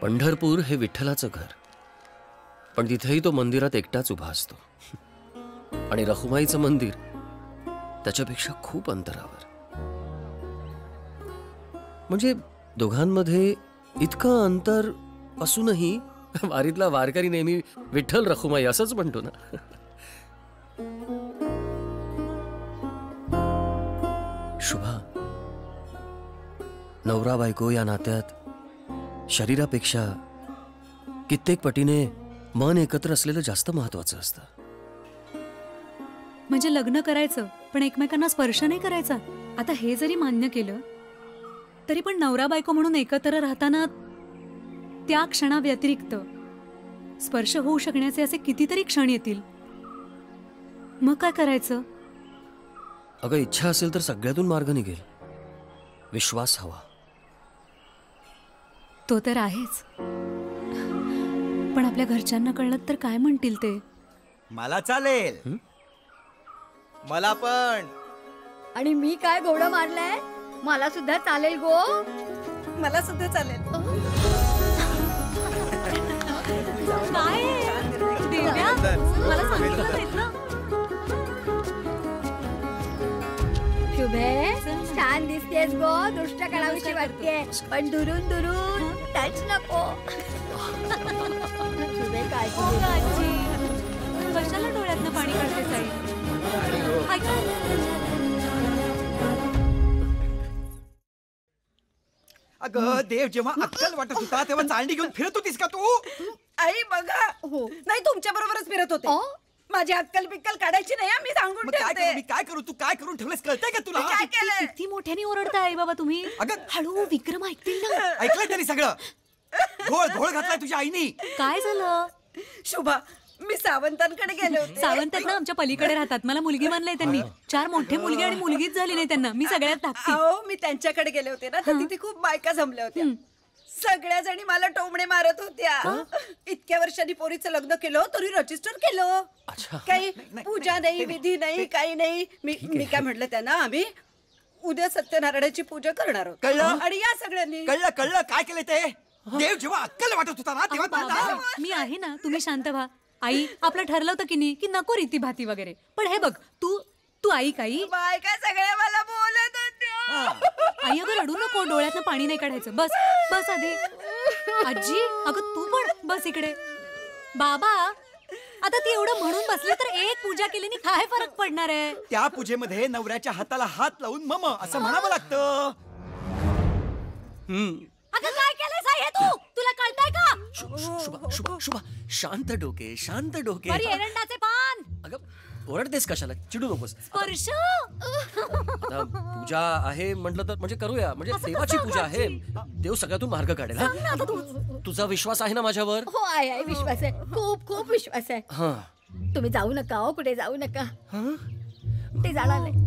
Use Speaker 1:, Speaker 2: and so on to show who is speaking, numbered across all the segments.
Speaker 1: पंढरपूर हे विठ्ठलाचं घर, पण तिथेही तो मंदिरात एकटाच उभा असतो. आणि रखुमाईचं मंदिर त्याच्यापेक्षा खूप अंतरावर. म्हणजे दोघांमध्ये इतकं अंतर असूनही वारीतला वारकरी नेहमी विठ्ठल रखुमाई असंच म्हणतो ना. शुभा, नवरा बायको या नात्यात शरीरापेक्षा कित्येक पटीने मन एकत्र असलेलं जास्त महत्वाचं असतं.
Speaker 2: म्हणजे लग्न करायचं पण एकमेकांना स्पर्श नाही करायचा. आता हे जरी मान्य केलं तरी पण नवरा बायको म्हणून एकत्र राहताना त्या क्षणाव्यतिरिक्त स्पर्श होऊ शकण्याचे असे कितीतरी क्षण येतील. मग काय करायचं?
Speaker 1: अगं, इच्छा असेल तर सगळ्यातून मार्ग निघेल. विश्वास हवा.
Speaker 2: तो तर आहेच, पण आपल्या घरच्यांना कळलं तर काय म्हणतील ते?
Speaker 3: मला चालेल. मला पण.
Speaker 4: आणि मी काय घोडं मारलंय? मला सुद्धा चालेल गो.
Speaker 5: मला सुद्धा चालेल.
Speaker 2: काय देव्या, मला सांगितलं नाहीत ना.
Speaker 4: शुभे, छान दिसतेस गो. दुष्ट कणाविषयी वाटतेय, पण दुरून दुरून टच नको. शुभे काळजी.
Speaker 2: कशाला डोळ्यातनं पाणी काढते साई?
Speaker 3: अगं देव, जेव्हा अक्कल वाटत होता तेव्हा चाळणी घेऊन फिरत होतीस का तू?
Speaker 5: आई बघा, नाही तुमच्या बरोबरच फिरत होते. माझी अक्कल बिक्कल काढायची नाही, मी सांगून ठेवते.
Speaker 3: मी काय करू? तू काय करून ठेवलेस कळतंय का तुला?
Speaker 5: काय केलंय?
Speaker 2: किती मोठ्याने ओरडताय आई बाबा तुम्ही.
Speaker 3: अगं
Speaker 2: हळू, विक्रम ऐकतील ना.
Speaker 3: ऐकलंय तरी सगळं. घोळ घोळ घातलाय तुझ्या आईनी.
Speaker 2: काय झालं?
Speaker 5: शुभा, मी सावंतांकडे गेले होते.
Speaker 2: सावंत ना आमच्या पलीकडे राहतात. मला मुलगी मानलंय त्यांनी. 4 मोठे मुलगे आणि मुलगीच झाली नाही त्यांना. मी सगळ्यात धाकटी.
Speaker 5: अहो, मी त्यांच्याकडे गेले होते ना, तर तिथे खूप बायका जमल्या होत्या. सगळ्या जणी मला टोमणे मारत होत्या. इतक्या वर्षांनी पोरीचं लग्न केलं तरी रजिस्टर केलं. काही पूजा नाही, विधी नाही, काही नाही. मी काय म्हटलं त्यांना, आम्ही उद्या सत्यनारायणाची पूजा करणार आहोत.
Speaker 3: कळलं?
Speaker 5: आणि या सगळ्यांनी
Speaker 3: कळलं काय केलं ते. देव जेव्हा अक्कल वाटत होता ना तेव्हा
Speaker 2: मी आहे ना, तुम्ही शांत व्हा. आई, आपलं ठरलं होतं की नाही की नको रीती भाती वगैरे, पण हे बघ तू ऐक आई.
Speaker 5: बायका सगळ्या मला बोलत होत्या.
Speaker 2: आई अगं रडू नको, डोळ्यातनं पाणी नाही काढायचं. बस बस आधी. आजी अगं तू पण बस इकडे. बाबा, आता ती एवढं म्हणून बसले तर एक पूजा केल्याने काय फरक पडणार आहे?
Speaker 3: त्या पूजेमध्ये नवऱ्याच्या हाताला हात लावून मम असं म्हणावं लागतं.
Speaker 2: अगं काय केलंयस आई हे तू? तुला कळतंय का?
Speaker 1: शुभा शुभा शुभा, शांत डोके, शांत डोके.
Speaker 2: बरी एरंडाचे पान.
Speaker 1: अगं ओरडतेस कशाला? चिडू नकोस.
Speaker 2: स्पर्श.
Speaker 1: आता पूजा आहे म्हटलं तर म्हणजे करूया. म्हणजे देवाची पूजा आहे. देव सगळ्यातून मार्ग काढेल. तुझा विश्वास आहे ना माझ्यावर?
Speaker 4: हो आहे, विश्वास आहे. खूप खूप विश्वास आहे. तुम्ही जाऊ नका. हो, कुठे जाऊ नका. ते जाणार नाही.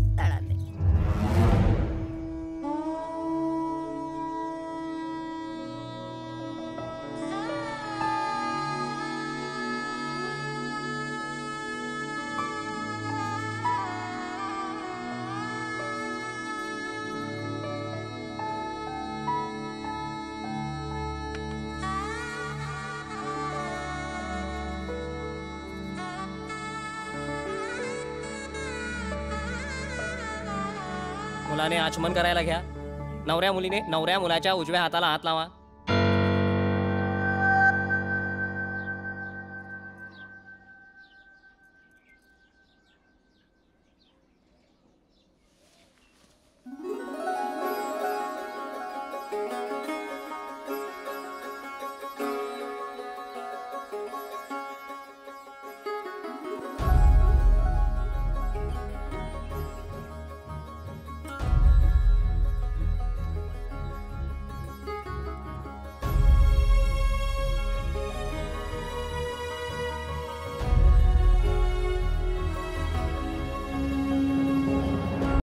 Speaker 6: मुलाने आचमन करायला घ्या. नवऱ्या मुलाच्या उजव्या हाताला हात लावा.